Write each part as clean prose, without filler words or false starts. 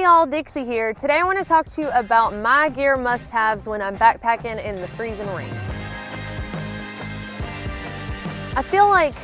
y'all, Dixie here. Today I want to talk to you about my gear must-haves when I'm backpacking in the freezing rain. I feel like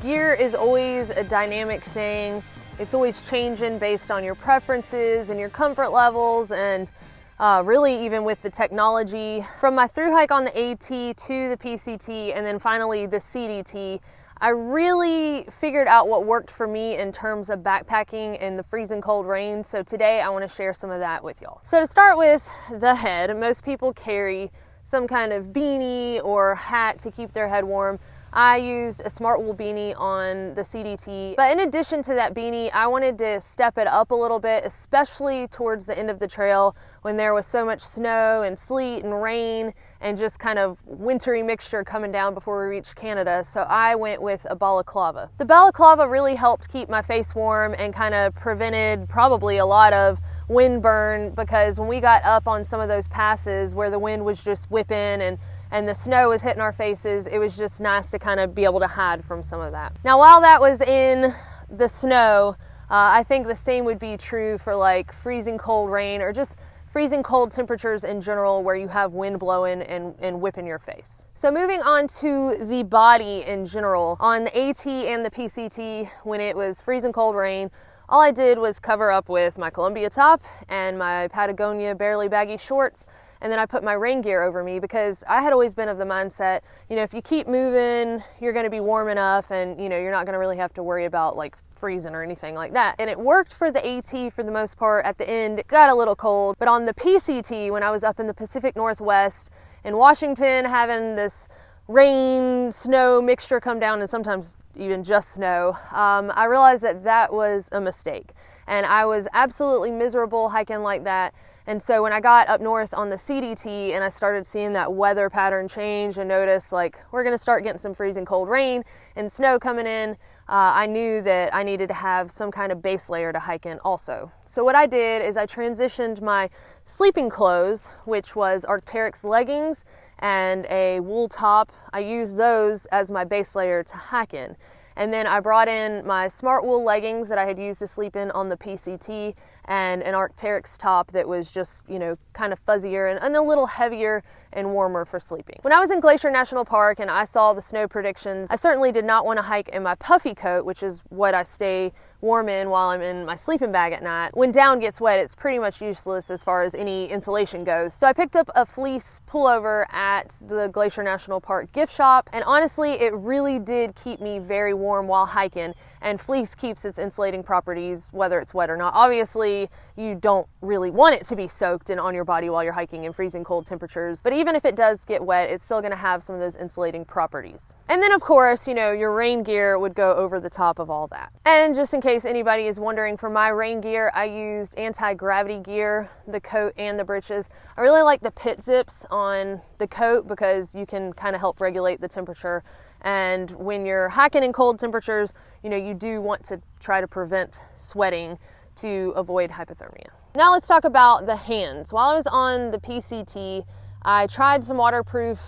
gear is always a dynamic thing. It's always changing based on your preferences and your comfort levels, and really even with the technology. From my thru hike on the AT to the PCT and then finally the CDT, I really figured out what worked for me in terms of backpacking in the freezing cold rain. So today I want to share some of that with y'all. So to start with the head, most people carry some kind of beanie or hat to keep their head warm. I used a smart wool beanie on the CDT, but in addition to that beanie, I wanted to step it up a little bit, especially towards the end of the trail when there was so much snow and sleet and rain and just kind of wintry mixture coming down before we reached Canada. So I went with a balaclava. The balaclava really helped keep my face warm and kind of prevented probably a lot of wind burn, because when we got up on some of those passes where the wind was just whipping and the snow was hitting our faces, it was just nice to kind of be able to hide from some of that. Now, while that was in the snow, I think the same would be true for like freezing cold rain or just freezing cold temperatures in general where you have wind blowing and whipping your face. So moving on to the body in general, on the AT and the PCT, when it was freezing cold rain, all I did was cover up with my Columbia top and my Patagonia barely baggy shorts. And then I put my rain gear over me because I had always been of the mindset, you know, if you keep moving, you're going to be warm enough and, you know, you're not going to really have to worry about like freezing or anything like that. And it worked for the AT for the most part. At the end, it got a little cold. But on the PCT, when I was up in the Pacific Northwest in Washington, having this rain, snow mixture come down and sometimes even just snow, I realized that that was a mistake. And I was absolutely miserable hiking like that. And so when I got up north on the CDT and I started seeing that weather pattern change and notice like we're going to start getting some freezing cold rain and snow coming in, I knew that I needed to have some kind of base layer to hike in also. So what I did is I transitioned my sleeping clothes, which was Arc'teryx leggings and a wool top. I used those as my base layer to hike in. And then I brought in my smart wool leggings that I had used to sleep in on the PCT and an Arc'teryx top that was just, you know, kind of fuzzier and a little heavier and warmer for sleeping. When I was in Glacier National Park and I saw the snow predictions, I certainly did not want to hike in my puffy coat, which is what I stay warm in while I'm in my sleeping bag at night. When down gets wet, it's pretty much useless as far as any insulation goes. So I picked up a fleece pullover at the Glacier National Park gift shop, and honestly, it really did keep me very warm while hiking. And fleece keeps its insulating properties whether it's wet or not. Obviously, you don't really want it to be soaked and on your body while you're hiking in freezing cold temperatures, but even if it does get wet, it's still gonna have some of those insulating properties. And then of course, you know, your rain gear would go over the top of all that. And just in case anybody is wondering, for my rain gear, I used anti-gravity gear, the coat and the breeches. I really like the pit zips on the coat because you can kind of help regulate the temperature. And when you're hiking in cold temperatures, you know, you do want to try to prevent sweating to avoid hypothermia. Now let's talk about the hands. While I was on the PCT, I tried some waterproof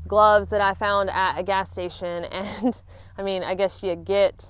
gloves that I found at a gas station. And I mean, I guess you get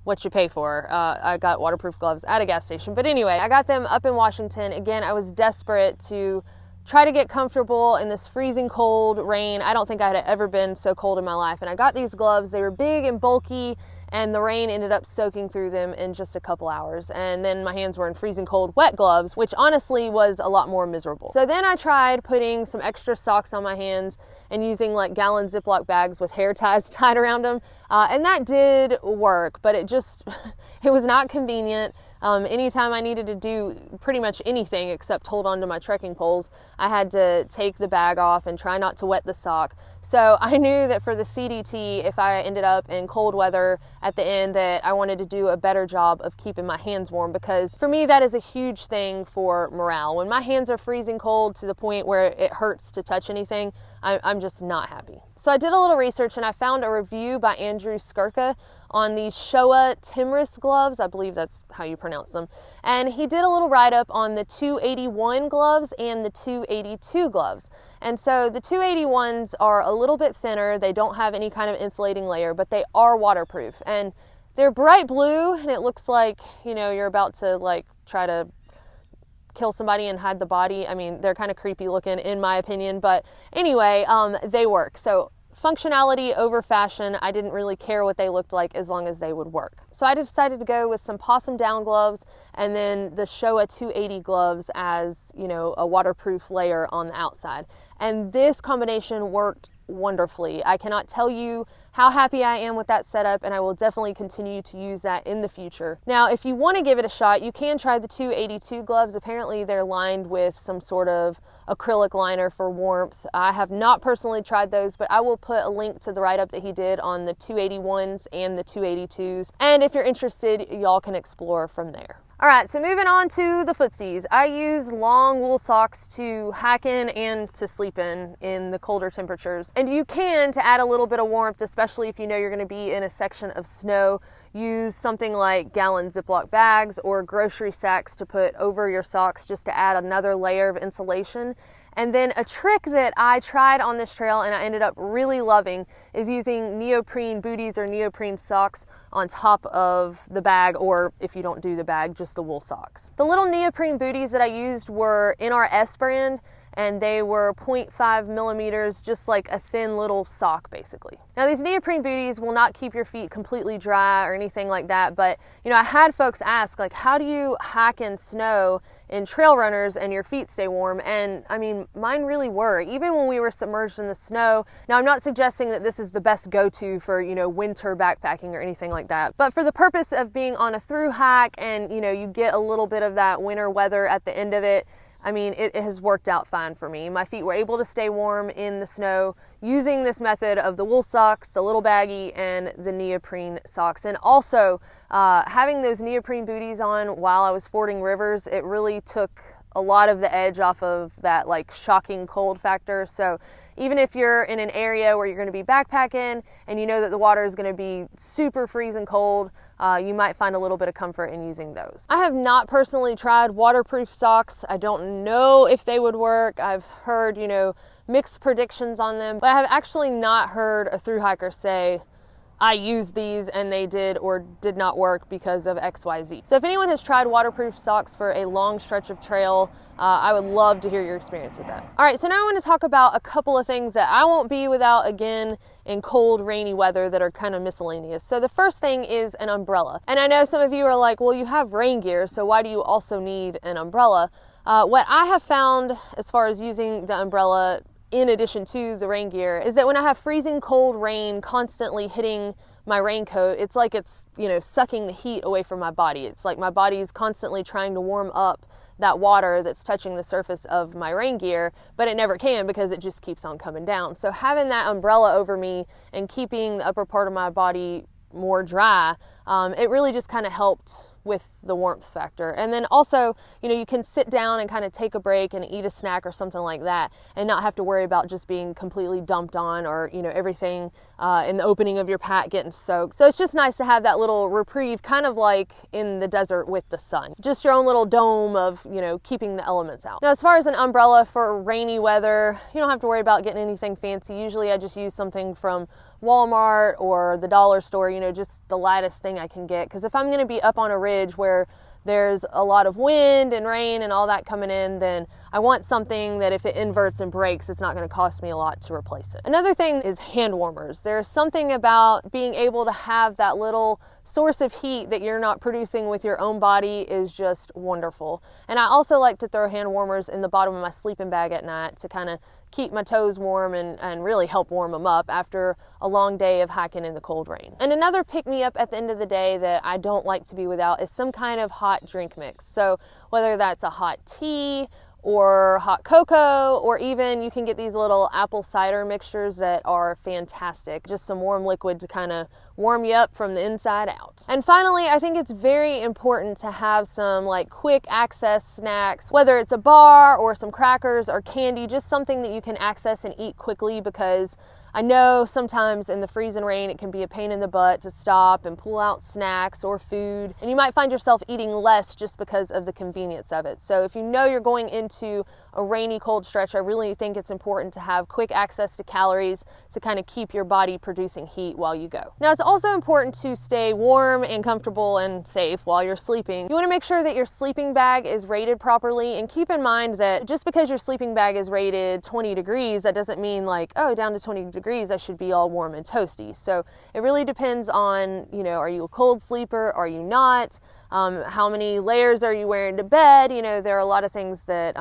what you pay for. I got waterproof gloves at a gas station. But anyway, I got them up in Washington. Again, I was desperate to try to get comfortable in this freezing cold rain. I don't think I had ever been so cold in my life. And I got these gloves. They were big and bulky, and the rain ended up soaking through them in just a couple hours. And then my hands were in freezing cold wet gloves, which honestly was a lot more miserable. So then I tried putting some extra socks on my hands and using like gallon Ziploc bags with hair ties tied around them. And that did work, but it was not convenient. Anytime I needed to do pretty much anything except hold on to my trekking poles, I had to take the bag off and try not to wet the sock. So I knew that for the CDT, if I ended up in cold weather at the end, that I wanted to do a better job of keeping my hands warm, because for me, that is a huge thing for morale. When my hands are freezing cold to the point where it hurts to touch anything, I'm just not happy. So I did a little research and I found a review by Andrew Skirka on these Showa Timris gloves. I believe that's how you pronounce them. And he did a little write-up on the 281 gloves and the 282 gloves. And so the 281s are a little bit thinner. They don't have any kind of insulating layer, but they are waterproof. And They're bright blue, and it looks like, you know, you're about to like try to kill somebody and hide the body. I mean, they're kind of creepy looking in my opinion, but anyway, they work. So functionality over fashion. I didn't really care what they looked like as long as they would work. So I decided to go with some Possum Down gloves and then the Showa 280 gloves as, you know, a waterproof layer on the outside. And this combination worked wonderfully. I cannot tell you how happy I am with that setup, and I will definitely continue to use that in the future. Now, if you want to give it a shot, you can try the 282 gloves. Apparently they're lined with some sort of acrylic liner for warmth. I have not personally tried those, but I will put a link to the write-up that he did on the 281s and the 282s. And if you're interested, y'all can explore from there. All right, so moving on to the footsies. I use long wool socks to hike in and to sleep in the colder temperatures. And you can, to add a little bit of warmth, especially if you know you're gonna be in a section of snow, use something like gallon Ziploc bags or grocery sacks to put over your socks just to add another layer of insulation. And then a trick that I tried on this trail and I ended up really loving is using neoprene booties or neoprene socks on top of the bag, or if you don't do the bag, just the wool socks. The little neoprene booties that I used were NRS brand, and they were 0.5 millimeters, just like a thin little sock basically. Now these neoprene booties will not keep your feet completely dry or anything like that, but you know, I had folks ask like, how do you hike in snow in trail runners and your feet stay warm? And I mean, mine really were, even when we were submerged in the snow. Now I'm not suggesting that this is the best go-to for, you know, winter backpacking or anything like that, but for the purpose of being on a thru hike and, you know, you get a little bit of that winter weather at the end of it, I mean, it has worked out fine for me. My feet were able to stay warm in the snow using this method of the wool socks, the little baggie, and the neoprene socks. And also, having those neoprene booties on while I was fording rivers, it really took a lot of the edge off of that like shocking cold factor. So even if you're in an area where you're going to be backpacking and you know that the water is going to be super freezing cold, you might find a little bit of comfort in using those. I have not personally tried waterproof socks. I don't know if they would work. I've heard, you know, mixed predictions on them, but I have actually not heard a thru hiker say, I used these and they did or did not work because of XYZ. So if anyone has tried waterproof socks for a long stretch of trail, I would love to hear your experience with that. All right, so now I want to talk about a couple of things that I won't be without again in cold, rainy weather that are kind of miscellaneous. So the first thing is an umbrella. And I know some of you are like, well, you have rain gear, so why do you also need an umbrella? What I have found as far as using the umbrella in addition to the rain gear is that when I have freezing cold rain constantly hitting my raincoat, it's like it's, you know, sucking the heat away from my body. It's like my body is constantly trying to warm up that water that's touching the surface of my rain gear, but it never can because it just keeps on coming down. So having that umbrella over me and keeping the upper part of my body more dry, it really just kind of helped with the warmth factor. And then also, you know, you can sit down and kind of take a break and eat a snack or something like that and not have to worry about just being completely dumped on or, you know, everything in the opening of your pack getting soaked. So it's just nice to have that little reprieve, kind of like in the desert with the sun. It's just your own little dome of, you know, keeping the elements out. Now, as far as an umbrella for rainy weather, you don't have to worry about getting anything fancy. Usually I just use something from Walmart or the dollar store, you know, just the lightest thing I can get. Because if I'm going to be up on a ridge where there's a lot of wind and rain and all that coming in, then I want something that if it inverts and breaks, it's not going to cost me a lot to replace it. Another thing is hand warmers. There's something about being able to have that little source of heat that you're not producing with your own body is just wonderful. And I also like to throw hand warmers in the bottom of my sleeping bag at night to kind of keep my toes warm and really help warm them up after a long day of hiking in the cold rain. And another pick-me-up at the end of the day that I don't like to be without is some kind of hot drink mix. So whether that's a hot tea or hot cocoa, or even you can get these little apple cider mixtures that are fantastic. Just some warm liquid to kind of warm you up from the inside out. And finally, I think it's very important to have some like quick access snacks, whether it's a bar or some crackers or candy, just something that you can access and eat quickly, because I know sometimes in the freezing rain it can be a pain in the butt to stop and pull out snacks or food, and you might find yourself eating less just because of the convenience of it. So if you know you're going into a rainy, cold stretch, I really think it's important to have quick access to calories to kind of keep your body producing heat while you go. Now, it's also important to stay warm and comfortable and safe while you're sleeping. You want to make sure that your sleeping bag is rated properly, and keep in mind that just because your sleeping bag is rated 20 degrees, that doesn't mean like, oh, down to 20 degrees, I should be all warm and toasty. So it really depends on, you know, are you a cold sleeper? Are you not? How many layers are you wearing to bed? You know, there are a lot of things that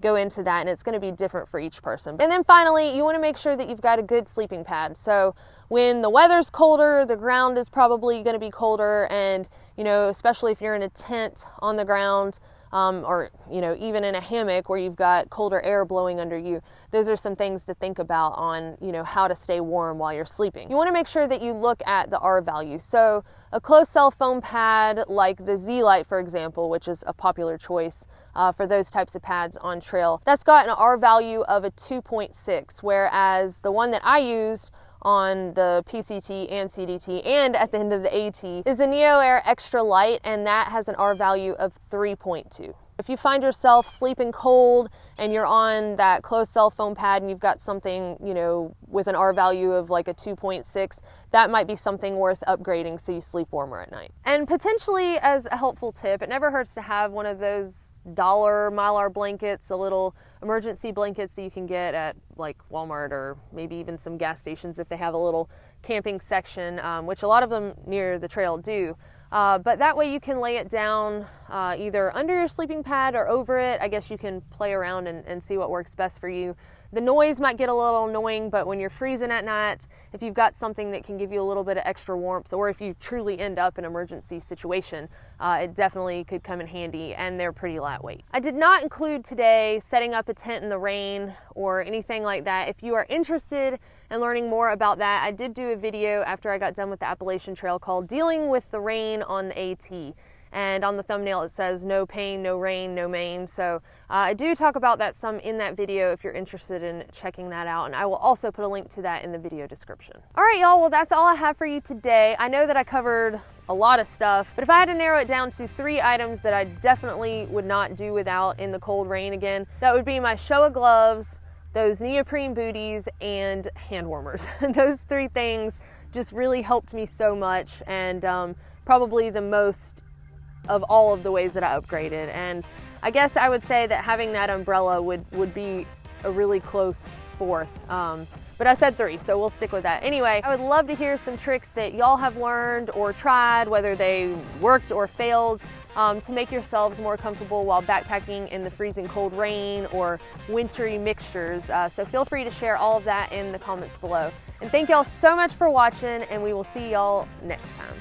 go into that, and it's going to be different for each person. And then finally, you want to make sure that you've got a good sleeping pad. So when the weather's colder, the ground is probably going to be colder, and, you know, especially if you're in a tent on the ground, or, you know, even in a hammock where you've got colder air blowing under you, those are some things to think about on, you know, how to stay warm while you're sleeping. You want to make sure that you look at the R value. So a closed cell foam pad like the Z-Lite, for example, which is a popular choice for those types of pads on trail, that's got an R value of a 2.6, whereas the one that I used on the PCT and CDT and at the end of the AT is a Neo Air Extra Light, and that has an R value of 3.2. If you find yourself sleeping cold and you're on that closed cell foam pad and you've got something, you know, with an R value of like a 2.6, that might be something worth upgrading so you sleep warmer at night. And potentially, as a helpful tip, it never hurts to have one of those dollar Mylar blankets, the little emergency blankets that you can get at like Walmart or maybe even some gas stations if they have a little camping section, which a lot of them near the trail do. But that way you can lay it down either under your sleeping pad or over it. I guess you can play around and see what works best for you. The noise might get a little annoying, but when you're freezing at night, if you've got something that can give you a little bit of extra warmth, or if you truly end up in an emergency situation, it definitely could come in handy, and they're pretty lightweight. I did not include today setting up a tent in the rain or anything like that. If you are interested in learning more about that, I did do a video after I got done with the Appalachian Trail called Dealing with the Rain on the AT. And on the thumbnail it says no pain, no rain, no Maine. So I do talk about that some in that video if you're interested in checking that out. And I will also put a link to that in the video description. All right, y'all, well, that's all I have for you today. I know that I covered a lot of stuff, but if I had to narrow it down to 3 items that I definitely would not do without in the cold rain again, that would be my Showa gloves, those neoprene booties, and hand warmers. Those 3 things just really helped me so much, and probably the most of all of the ways that I upgraded. And I guess I would say that having that umbrella would be a really close 4th. But I said 3, so we'll stick with that. Anyway, I would love to hear some tricks that y'all have learned or tried, whether they worked or failed, to make yourselves more comfortable while backpacking in the freezing cold rain or wintry mixtures. So feel free to share all of that in the comments below. And thank y'all so much for watching, and we will see y'all next time.